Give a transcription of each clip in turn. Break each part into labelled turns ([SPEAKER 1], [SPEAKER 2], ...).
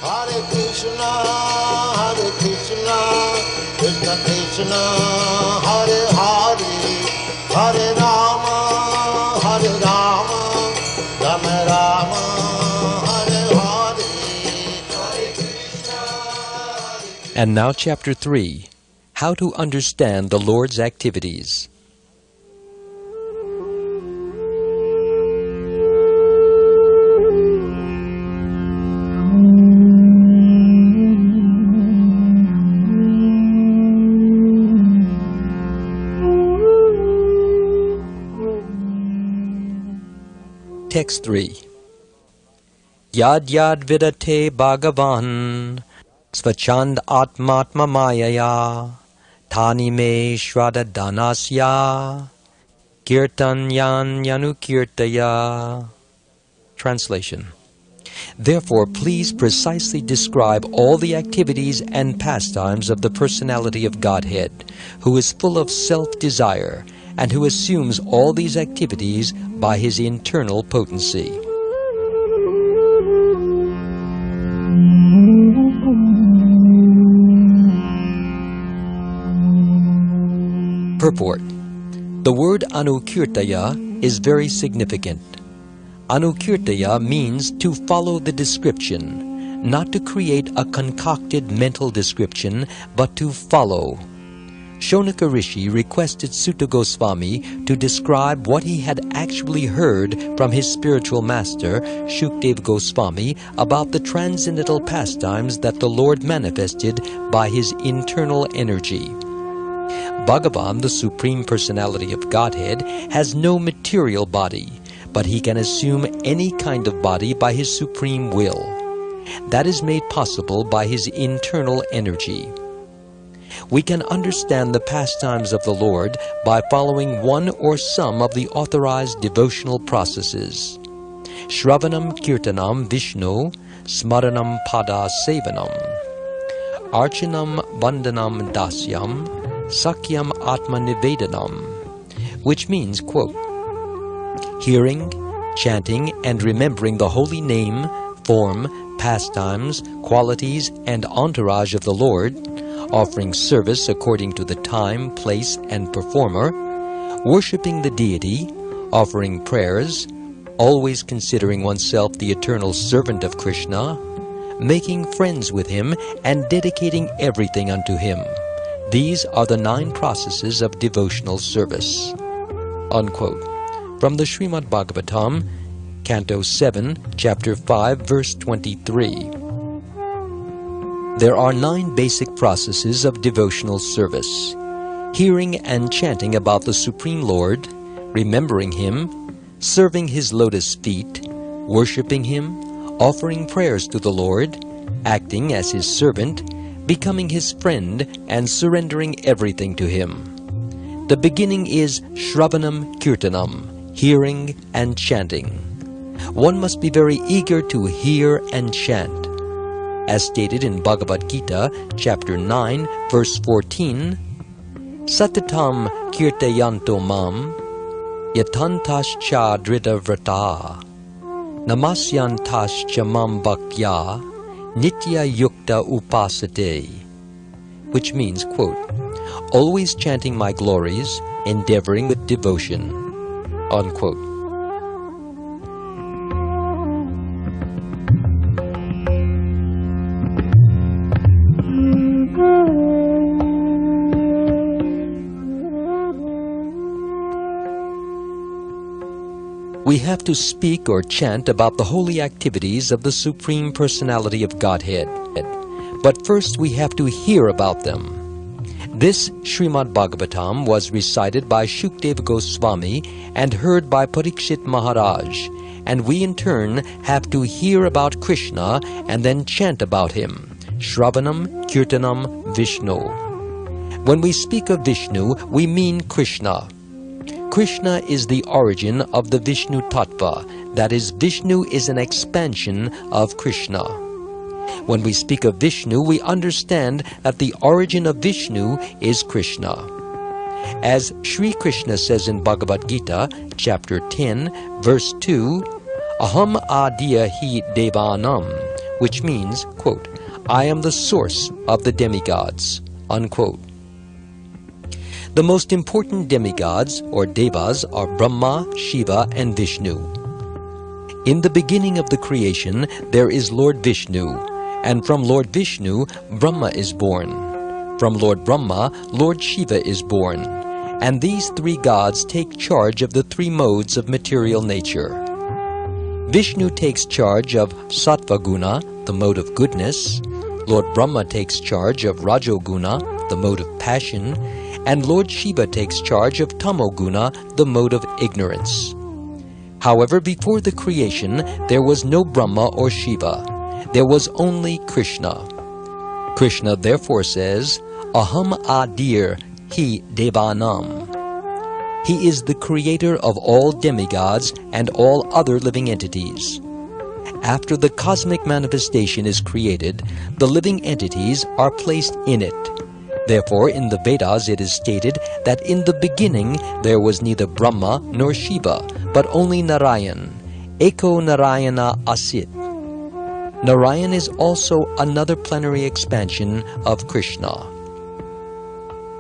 [SPEAKER 1] Hare Krishna, Krishna Krishna, Hare Hare, Hare Rama, Rama Rama, Hare Hare, Hare Krishna.
[SPEAKER 2] And now Chapter 3, How to Understand the Lord's Activities. Text 3. Yad yad vidate bhagavan svachand atmatma mayaya tani me shraddha danasya kirtanyan yanukirtaya. Translation. Therefore, please precisely describe all the activities and pastimes of the personality of Godhead, who is full of self-desire, and who assumes all these activities by his internal potency. Purport. The word anukirtaya is very significant. Anukirtaya means to follow the description, not to create a concocted mental description, but to follow. Shonaka Rishi requested Sutta Goswami to describe what he had actually heard from his spiritual master, Shukdev Goswami, about the transcendental pastimes that the Lord manifested by his internal energy. Bhagavan, the Supreme Personality of Godhead, has no material body, but he can assume any kind of body by his supreme will. That is made possible by his internal energy. We can understand the pastimes of the Lord by following one or some of the authorized devotional processes. Shravanam Kirtanam Vishnu Smaranam Pada Sevanam Archanam Vandanam Dasyam Sakyam Atma Nivedanam, which means, quote, hearing, chanting, and remembering the holy name, form, pastimes, qualities, and entourage of the Lord, offering service according to the time, place, and performer, worshipping the deity, offering prayers, always considering oneself the eternal servant of Krishna, making friends with him, and dedicating everything unto him. These are the 9 processes of devotional service. Unquote. From the Srimad Bhagavatam, Canto 7, Chapter 5, Verse 23. There are 9 basic processes of devotional service: hearing and chanting about the Supreme Lord, remembering Him, serving His lotus feet, worshipping Him, offering prayers to the Lord, acting as His servant, becoming His friend, and surrendering everything to Him. The beginning is Shravanam Kirtanam, hearing and chanting. One must be very eager to hear and chant. As stated in Bhagavad-gita, Chapter 9, Verse 14, Satatam kirtayanto mam yatantascha dritavrata namasyantascha mam bhaktya nitya yukta upasate, which means, quote, always chanting my glories, endeavoring with devotion, unquote. We have to speak or chant about the holy activities of the Supreme Personality of Godhead. But first we have to hear about them. This Srimad Bhagavatam was recited by Shukdev Goswami and heard by Parikshit Maharaj, and we in turn have to hear about Krishna and then chant about him. Shravanam Kirtanam Vishnu. When we speak of Vishnu, we mean Krishna. Krishna is the origin of the Vishnu Tattva, that is, Vishnu is an expansion of Krishna. When we speak of Vishnu, we understand that the origin of Vishnu is Krishna. As Sri Krishna says in Bhagavad-gita, Chapter 10, Verse 2, Aham adiya hi devanam which means, quote, I am the source of the demigods, unquote. The most important demigods, or devas, are Brahma, Shiva, and Vishnu. In the beginning of the creation, there is Lord Vishnu, and from Lord Vishnu, Brahma is born. From Lord Brahma, Lord Shiva is born, and these three gods take charge of the three modes of material nature. Vishnu takes charge of Sattva Guna, the mode of goodness. Lord Brahma takes charge of Rajoguna, the mode of passion, and Lord Shiva takes charge of Tamoguna, the mode of ignorance. However, before the creation, there was no Brahma or Shiva. There was only Krishna. Krishna therefore says, Aham Adir Hi Devanam. He is the creator of all demigods and all other living entities. After the cosmic manifestation is created, the living entities are placed in it. Therefore, in the Vedas it is stated that in the beginning there was neither Brahma nor Shiva, but only Narayan. Eko Narayana Asit. Narayan is also another plenary expansion of Krishna.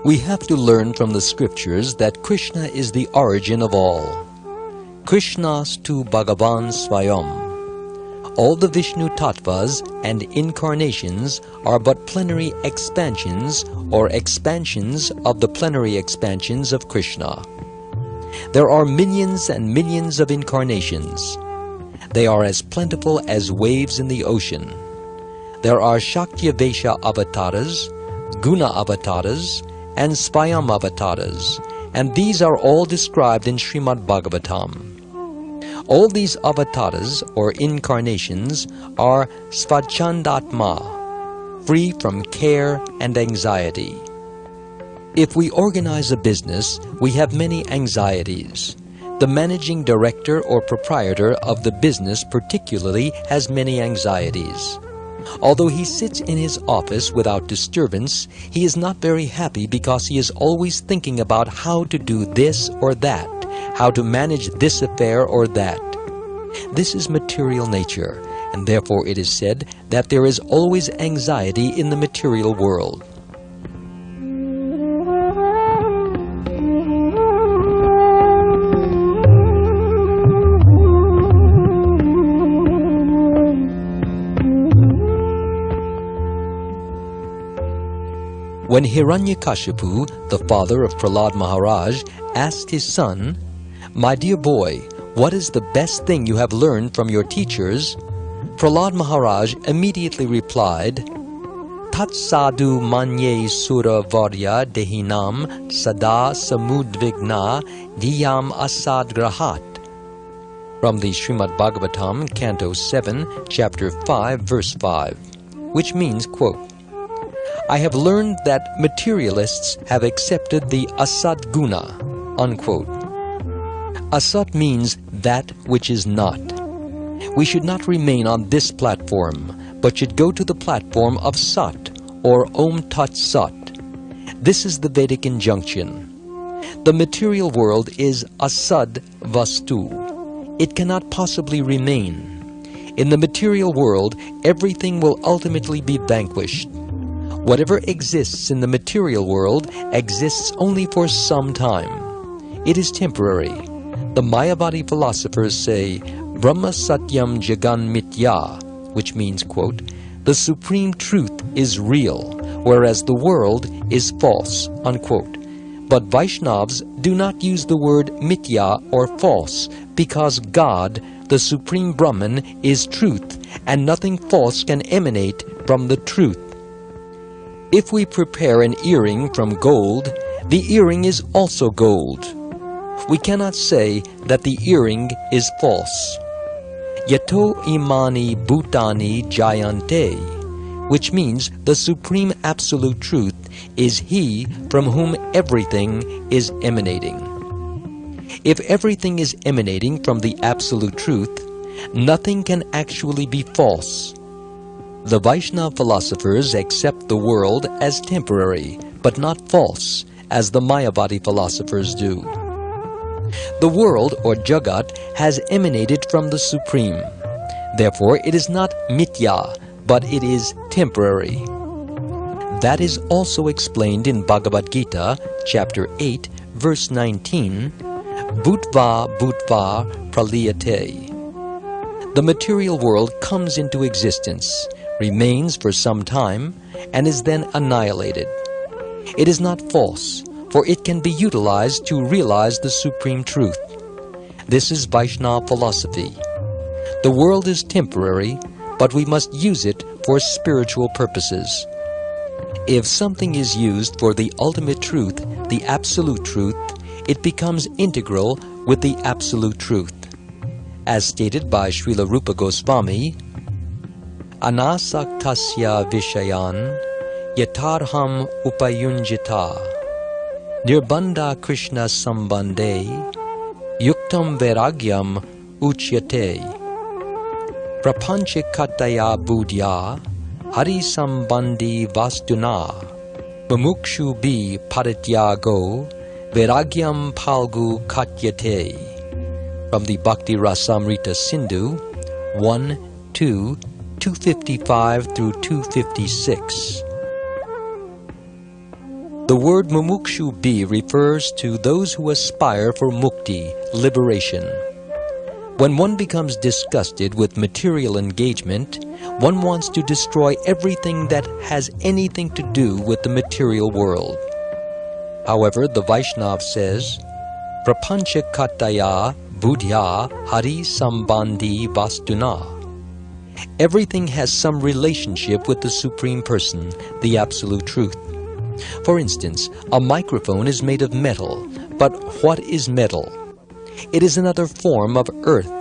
[SPEAKER 2] We have to learn from the scriptures that Krishna is the origin of all. Krishnastu Bhagavan Swayam. All the Vishnu tattvas and incarnations are but plenary expansions or expansions of the plenary expansions of Krishna. There are millions and millions of incarnations. They are as plentiful as waves in the ocean. There are Shakyavesha avatars, Guna avatars, and Swayam avatars, and these are all described in Srimad Bhagavatam. All these avatars, or incarnations, are svachandatma, free from care and anxiety. If we organize a business, we have many anxieties. The managing director or proprietor of the business particularly has many anxieties. Although he sits in his office without disturbance, he is not very happy because he is always thinking about how to do this or that, how to manage this affair or that. This is material nature, and therefore it is said that there is always anxiety in the material world. When Hiranyakashipu, the father of Prahlad Maharaj, asked his son, "My dear boy, what is the best thing you have learned from your teachers?" Prahlad Maharaj immediately replied, "Tat sadhu manye sura varya dehinam sada samudvigna diyam asadgrahat." From the Srimad Bhagavatam, Canto 7, Chapter 5, Verse 5, which means, quote, "I have learned that materialists have accepted the asat guna," unquote. Asat means that which is not. We should not remain on this platform, but should go to the platform of Sat, or Om Tat Sat. This is the Vedic injunction. The material world is asad vastu. It cannot possibly remain. In the material world, everything will ultimately be vanquished. Whatever exists in the material world exists only for some time. It is temporary. The Mayavadi philosophers say, Brahma Satyam Jagan Mitya, which means, quote, "The supreme truth is real, whereas the world is false," unquote. But Vaishnavas do not use the word mitya or false, because God, the supreme Brahman, is truth, and nothing false can emanate from the truth. If we prepare an earring from gold, the earring is also gold. We cannot say that the earring is false. Yato imani bhutani jayante, which means the supreme absolute truth is He from whom everything is emanating. If everything is emanating from the absolute truth, nothing can actually be false. The Vaishnava philosophers accept the world as temporary, but not false, as the Mayavadi philosophers do. The world, or Jagat, has emanated from the Supreme. Therefore, it is not mithya, but it is temporary. That is also explained in Bhagavad-gita, chapter 8, verse 19, Bhutva Bhutva Praliyate. The material world comes into existence, remains for some time, and is then annihilated. It is not false, for it can be utilized to realize the supreme truth. This is Vaishnava philosophy. The world is temporary, but we must use it for spiritual purposes. If something is used for the ultimate truth, the absolute truth, it becomes integral with the absolute truth. As stated by Srila Rupa Goswami, Anasaktasya Vishayan Yatarham Upayunjita Nirbandha Krishna Sambandhe Yuktam Vairagyam Uchyate Prapanchikataya Budhya Hari Sambandhi Vastuna Mumukshu Bi Parityago Vairagyam Palgu Katyate. From the Bhakti Rasamrita Sindhu 1, 2, 255 through 256. The word mumukshu bhi refers to those who aspire for mukti, liberation. When one becomes disgusted with material engagement, one wants to destroy everything that has anything to do with the material world. However, the Vaishnava says, Prapanchakataya Budhya Hari Sambandhi Vastuna. Everything has some relationship with the Supreme Person, the Absolute Truth. For instance, a microphone is made of metal, but what is metal? It is another form of earth.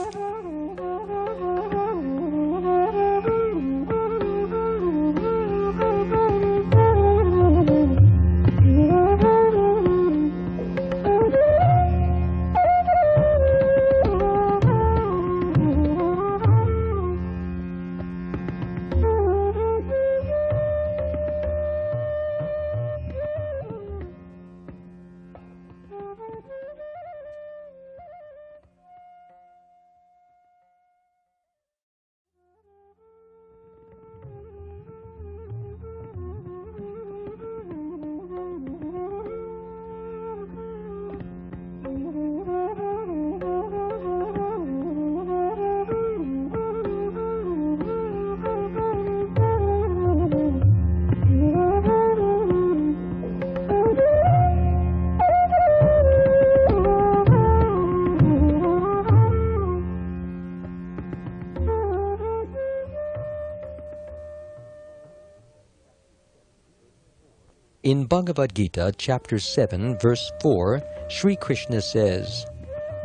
[SPEAKER 2] In Bhagavad-gita, chapter 7, verse 4, Sri Krishna says,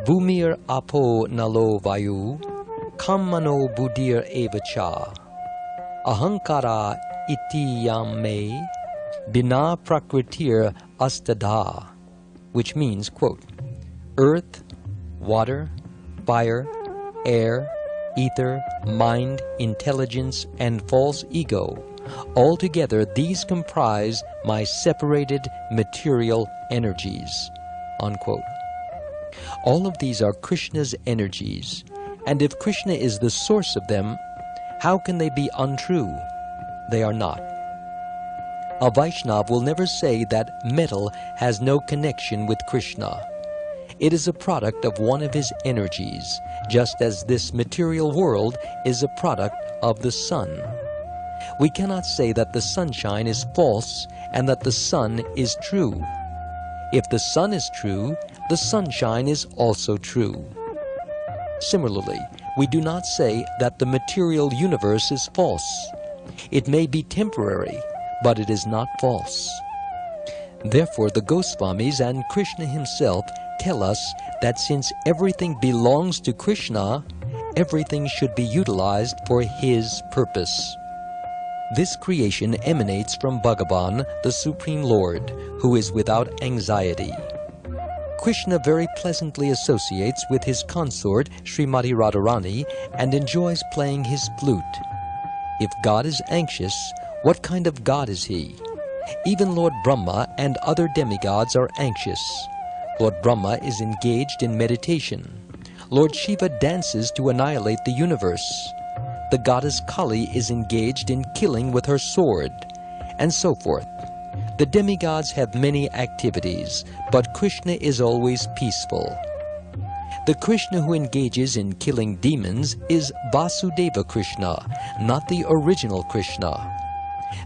[SPEAKER 2] Bhumir apo nalo vayu, kammano buddhir evacha, ahankara iti yam me, bina prakritir astadha, which means, quote, earth, water, fire, air, ether, mind, intelligence, and false ego. Altogether, these comprise my separated material energies. Unquote. All of these are Krishna's energies, and if Krishna is the source of them, how can they be untrue? They are not. A Vaishnava will never say that metal has no connection with Krishna. It is a product of one of his energies, just as this material world is a product of the sun. We cannot say that the sunshine is false and that the sun is true. If the sun is true, the sunshine is also true. Similarly, we do not say that the material universe is false. It may be temporary, but it is not false. Therefore, the Goswamis and Krishna himself tell us that since everything belongs to Krishna, everything should be utilized for his purpose. This creation emanates from Bhagavan, the Supreme Lord, who is without anxiety. Krishna very pleasantly associates with his consort Srimati Radharani and enjoys playing his flute. If God is anxious, what kind of God is he? Even Lord Brahma and other demigods are anxious. Lord Brahma is engaged in meditation. Lord Shiva dances to annihilate the universe. the goddess Kali is engaged in killing with her sword, and so forth. The demigods have many activities, but Krishna is always peaceful. The Krishna who engages in killing demons is Vasudeva Krishna, not the original Krishna.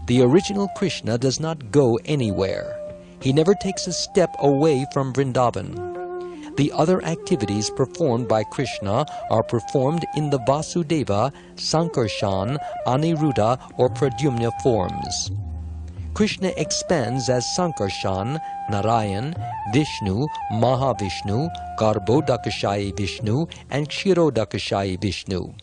[SPEAKER 2] The original Krishna does not go anywhere. He never takes a step away from Vrindavan. The other activities performed by Krishna are performed in the Vasudeva, Sankarshan, Aniruddha or Pradyumna forms. Krishna expands as Sankarshan, Narayan, Vishnu, Mahavishnu, Garbhodakashayi Vishnu, and Kshirodakashayi Vishnu.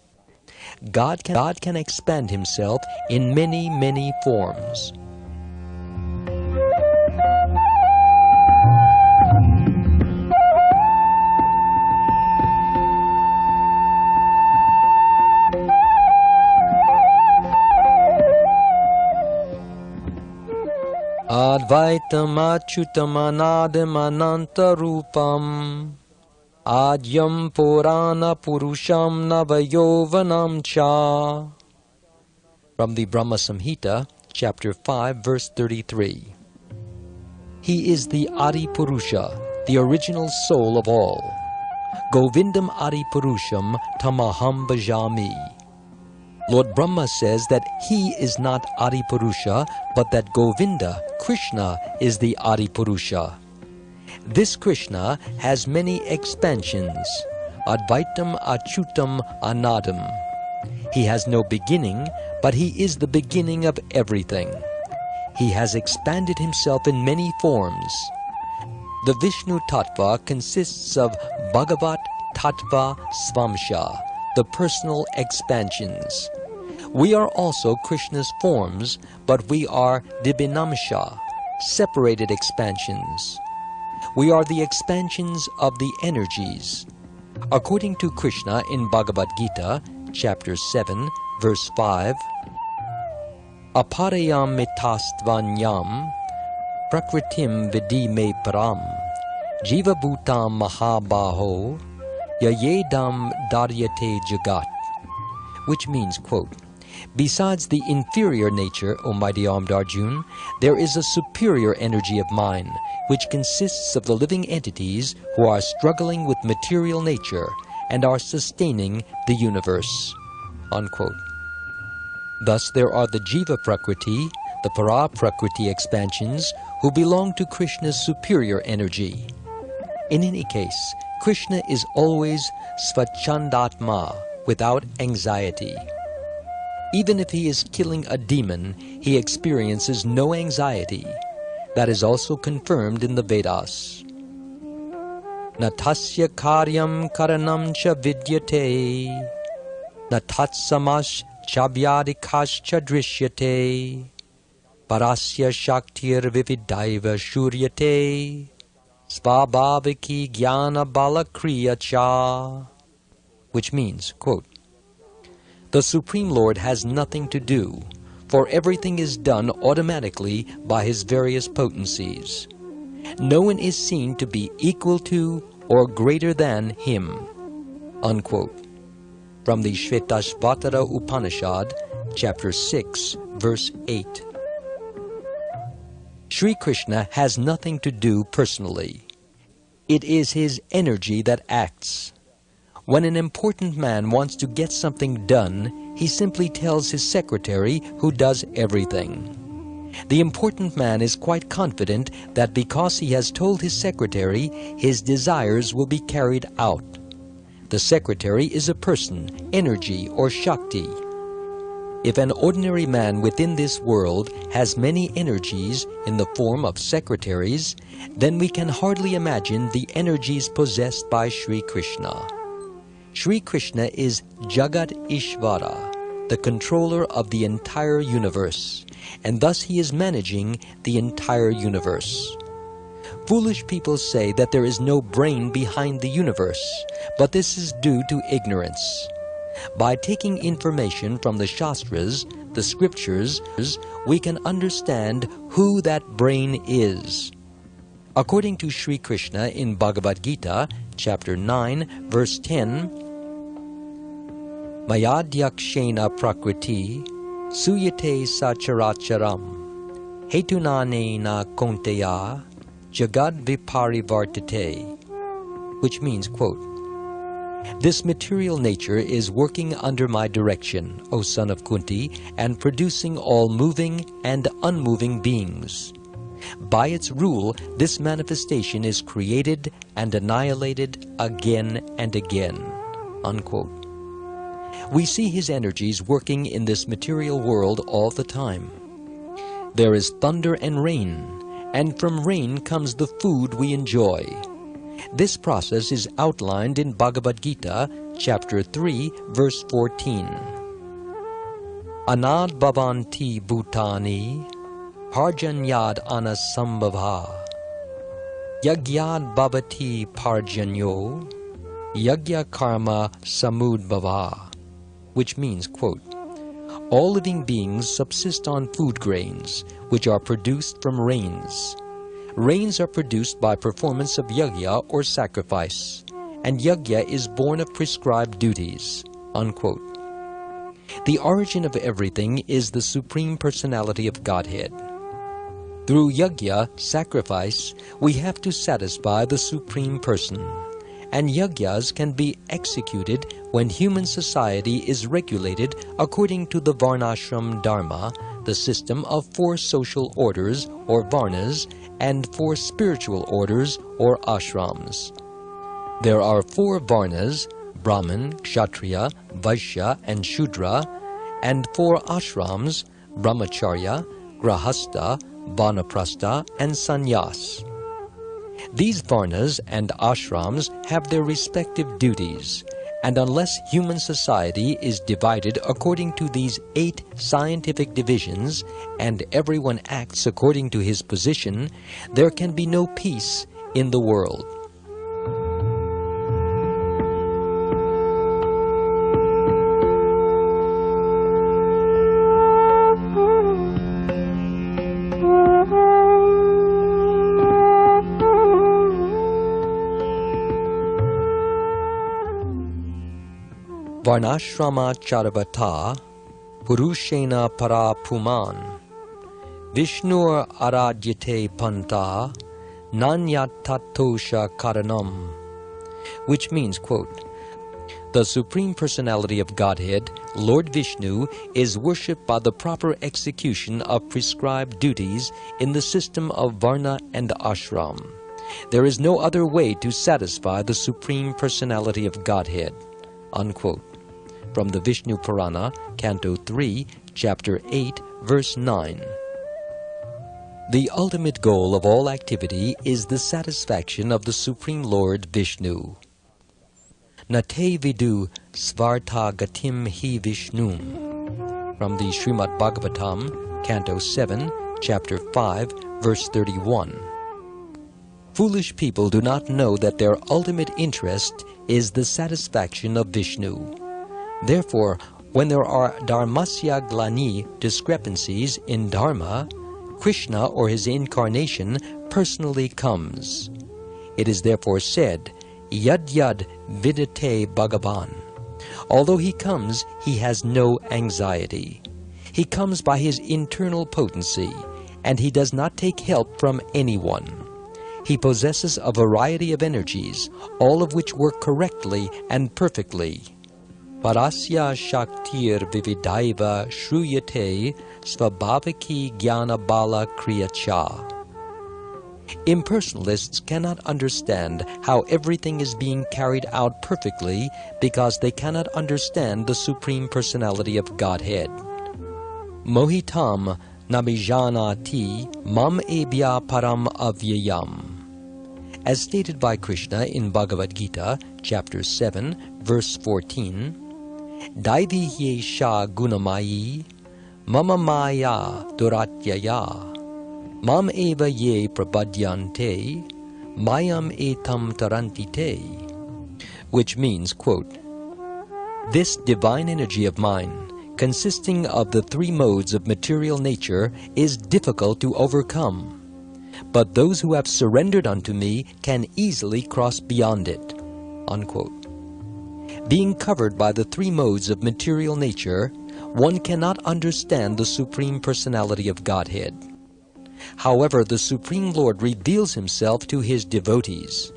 [SPEAKER 2] God can expand himself in many, many forms. Advaitam achyutam anadam ananta rupam Adyam Purana Purusham Navayovanam Cha. From the Brahma Samhita, chapter 5, verse 33. He is the Adi Purusha, the original soul of all. Govindam Adi Purusham Tamaham Bhajami. Lord Brahma says that he is not Adi Purusha, but that Govinda, Krishna, is the Adi Purusha. This Krishna has many expansions. Advaitam Achyutam Anadam. He has no beginning, but he is the beginning of everything. He has expanded himself in many forms. The Vishnu Tattva consists of Bhagavat Tattva Svamsha, the personal expansions. We are also Krishna's forms, but we are Dibinamsha, separated expansions. We are the expansions of the energies. According to Krishna in Bhagavad-gita, chapter 7, verse 5, Aparayam mitastvanyam prakritim vidi me param jiva bhutam mahabaho yayedam daryate jagat, which means, quote, besides the inferior nature, O mighty armed Arjun, there is a superior energy of mine, which consists of the living entities who are struggling with material nature and are sustaining the universe. Unquote. Thus there are the Jiva Prakriti, the Para Prakriti expansions, who belong to Krishna's superior energy. In any case, Krishna is always Svachandatma, without anxiety. Even if he is killing a demon, he experiences no anxiety. That is also confirmed in the Vedas. Natasya karyam karanam cha vidyate natatsamash chabyadikash cha drishyate parasya shaktir vividaiva shuryate svabhaviki jnana balakriya cha, which means, quote, the Supreme Lord has nothing to do, for everything is done automatically by his various potencies. No one is seen to be equal to or greater than him. Unquote. From the Shvetashvatara Upanishad, chapter 6, verse 8. Sri Krishna has nothing to do personally. It is his energy that acts. When an important man wants to get something done, he simply tells his secretary, who does everything. The important man is quite confident that because he has told his secretary, his desires will be carried out. The secretary is a person, energy, or Shakti. If an ordinary man within this world has many energies in the form of secretaries, then we can hardly imagine the energies possessed by Sri Krishna. Sri Krishna is Jagat Ishvara, the controller of the entire universe, and thus he is managing the entire universe. Foolish people say that there is no brain behind the universe, but this is due to ignorance. By taking information from the Shastras, the scriptures, we can understand who that brain is. According to Sri Krishna in Bhagavad-gita, chapter 9, verse 10, Mayadhyakshena prakriti suyate sacharacharam hetunanena konteya jagad viparivartate, which means, quote, "This material nature is working under my direction, O son of Kunti, and producing all moving and unmoving beings. By its rule, this manifestation is created and annihilated again and again." Unquote. We see his energies working in this material world all the time. There is thunder and rain, and from rain comes the food we enjoy. This process is outlined in Bhagavad-gita, chapter 3, verse 14. Anad bhavanti bhutani parjanyad anasambhava yagyad bhavati parjanyo yagya karma samudbhava, which means, quote, "All living beings subsist on food grains, which are produced from rains. Rains are produced by performance of yagya or sacrifice, and yagya is born of prescribed duties." Unquote. The origin of everything is the Supreme Personality of Godhead. Through yagya, sacrifice, we have to satisfy the Supreme Person, and yagyas can be executed when human society is regulated according to the Varnashram Dharma, the system of 4 social orders or varnas, and 4 spiritual orders or ashrams. There are 4 varnas, Brahman, Kshatriya, Vaishya, and Shudra, and 4 ashrams, Brahmacharya, Grahastha, Vanaprastha, and Sannyas. These varnas and ashrams have their respective duties, and unless human society is divided according to these 8 scientific divisions, and everyone acts according to his position, there can be no peace in the world. Varnashrama Charavata Purushena Para Puman Vishnur Aradyate Panta Nanyatatosha Karanam, which means, quote, "The Supreme Personality of Godhead, Lord Vishnu, is worshipped by the proper execution of prescribed duties in the system of Varna and Ashram. There is no other way to satisfy the Supreme Personality of Godhead." Unquote. From the Vishnu Purana, Canto 3, Chapter 8, Verse 9. The ultimate goal of all activity is the satisfaction of the Supreme Lord Vishnu. Nate vidu svarta gatim hi Vishnum. From the Srimad Bhagavatam, Canto 7, Chapter 5, Verse 31. Foolish people do not know that their ultimate interest is the satisfaction of Vishnu. Therefore, when there are dharmasya glani discrepancies in dharma, Krishna or his incarnation personally comes. It is therefore said, "Yad yad vidate Bhagavan." Although he comes, he has no anxiety. He comes by his internal potency, and he does not take help from anyone. He possesses a variety of energies, all of which work correctly and perfectly. Parasya Shaktir Vividaiva Shruyate Svabhavaki Jnana Bala Kriyacha. Impersonalists cannot understand how everything is being carried out perfectly because they cannot understand the Supreme Personality of Godhead. Mohitam Namijanati Mam Ebhya Param Avyayam. As stated by Krishna in Bhagavad-gita, chapter 7, verse 14, Daivi Yesha Gunamayi Mama Maya Duratyaya Mam Eva Ye Prabhadyante Mayam Etam Tarantite, which means, quote, "This divine energy of mine, consisting of the 3 modes of material nature, is difficult to overcome. But those who have surrendered unto me can easily cross beyond it." Unquote. Being covered by the three modes of material nature, one cannot understand the Supreme Personality of Godhead. However, the Supreme Lord reveals himself to his devotees.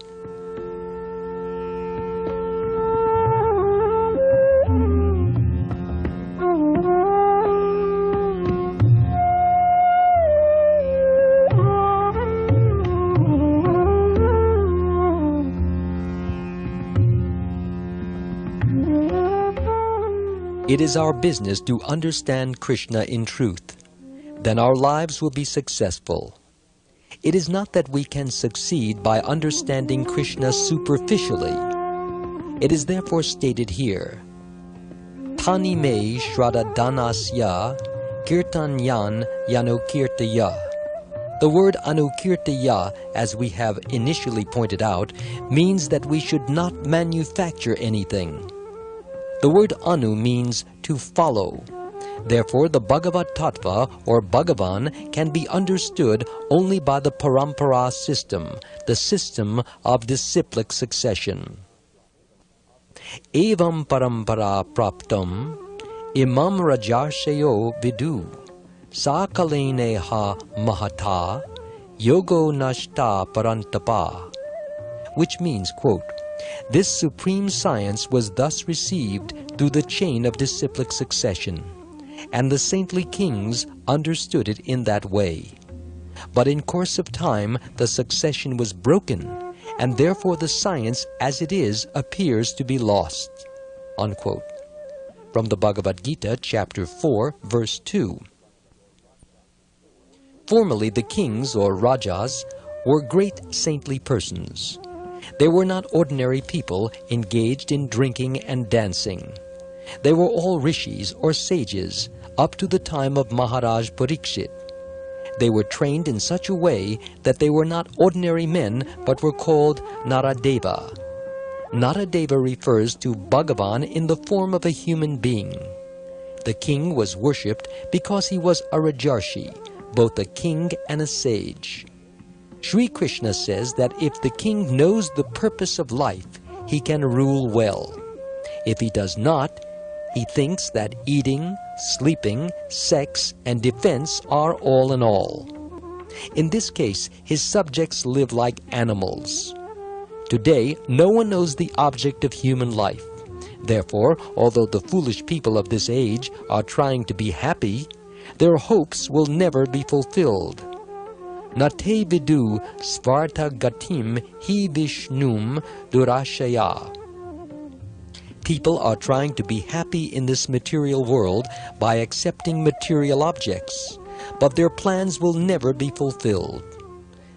[SPEAKER 2] It is our business to understand Krishna in truth. Then our lives will be successful. It is not that we can succeed by understanding Krishna superficially. It is therefore stated here, Tani me shraddha danasya kirtanyan yanukirtaya. The word anukirtaya, as we have initially pointed out, means that we should not manufacture anything. The word anu means to follow. Therefore, the Bhagavad Tattva or Bhagavan can be understood only by the parampara system, the system of disciplic succession. Evam parampara praptam imam rajarshayo vidu sakalene ha mahata yogo nashta parantapa, which means, quote, this supreme science was thus received through the chain of disciplic succession, and the saintly kings understood it in that way. But in course of time the succession was broken, and therefore the science as it is appears to be lost. Unquote. From the Bhagavad-gita, chapter 4, verse 2. Formerly the kings or rajas were great saintly persons. They were not ordinary people engaged in drinking and dancing. They were all rishis or sages up to the time of Maharaj Parikshit. They were trained in such a way that they were not ordinary men but were called Naradeva. Naradeva refers to Bhagavan in the form of a human being. The king was worshipped because he was a Rajarshi, both a king and a sage. Sri Krishna says that if the king knows the purpose of life, he can rule well. If he does not, he thinks that eating, sleeping, sex, and defense are all in all. In this case, his subjects live like animals. Today, no one knows the object of human life. Therefore, although the foolish people of this age are trying to be happy, their hopes will never be fulfilled. Nate vidu svarta gatim hi vishnum durashaya. People are trying to be happy in this material world by accepting material objects, but their plans will never be fulfilled.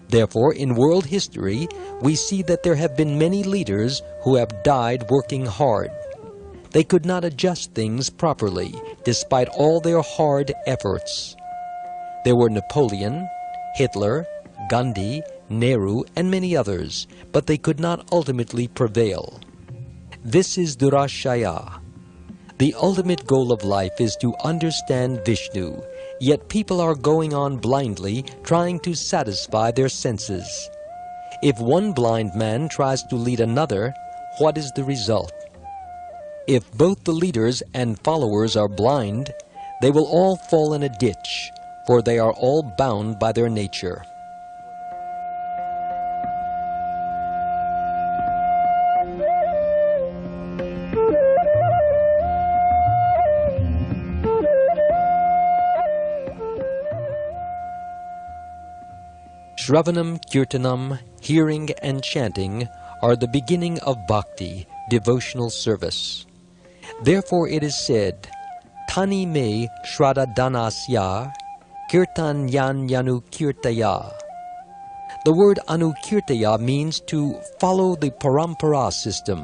[SPEAKER 2] Therefore, in world history, we see that there have been many leaders who have died working hard. They could not adjust things properly, despite all their hard efforts. There were Napoleon, Hitler, Gandhi, Nehru, and many others, but they could not ultimately prevail. This is Durashaya. The ultimate goal of life is to understand Vishnu, yet people are going on blindly trying to satisfy their senses. If one blind man tries to lead another, what is the result? If both the leaders and followers are blind, they will all fall in a ditch, for they are all bound by their nature. Shravanam, Kirtanam, hearing and chanting are the beginning of bhakti, devotional service. Therefore it is said, Tani me shraddha danasya kirtan yan yanu kirtaya. The word anukirtaya means to follow the parampara system.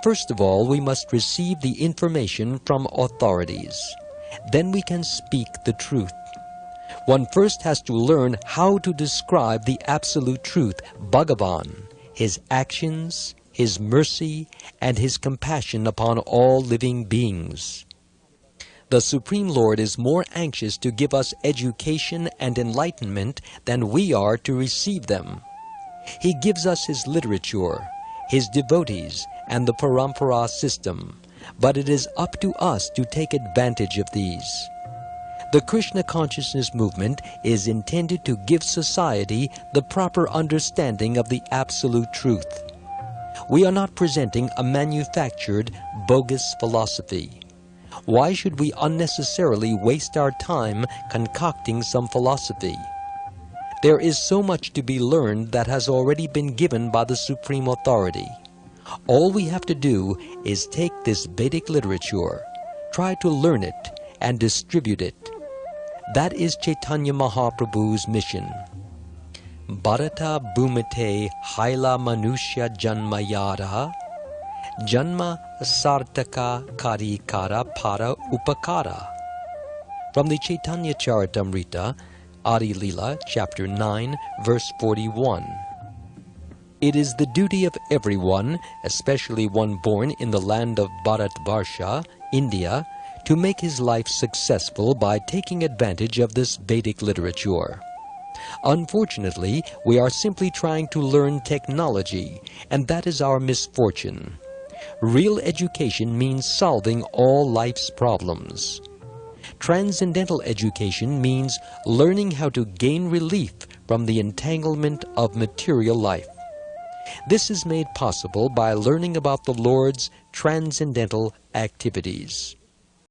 [SPEAKER 2] First of all, we must receive the information from authorities. Then we can speak the truth. One first has to learn how to describe the absolute truth, Bhagavan, his actions, his mercy, and his compassion upon all living beings. The Supreme Lord is more anxious to give us education and enlightenment than we are to receive them. He gives us his literature, his devotees, and the parampara system, but it is up to us to take advantage of these. The Krishna consciousness movement is intended to give society the proper understanding of the absolute truth. We are not presenting a manufactured, bogus philosophy. Why should we unnecessarily waste our time concocting some philosophy? There is so much to be learned that has already been given by the Supreme Authority. All we have to do is take this Vedic literature, try to learn it, and distribute it. That is Chaitanya Mahaprabhu's mission. Bharata Bhumite Haila Manushya Janmayara Janma Sartaka Karikara Para Upakara. From the Caitanya Caritamrta, Adi Lila, chapter 9, verse 41. It is the duty of everyone, especially one born in the land of Bharatvarsha, India, to make his life successful by taking advantage of this Vedic literature. Unfortunately, we are simply trying to learn technology, and that is our misfortune. Real education means solving all life's problems. Transcendental education means learning how to gain relief from the entanglement of material life. This is made possible by learning about the Lord's transcendental activities.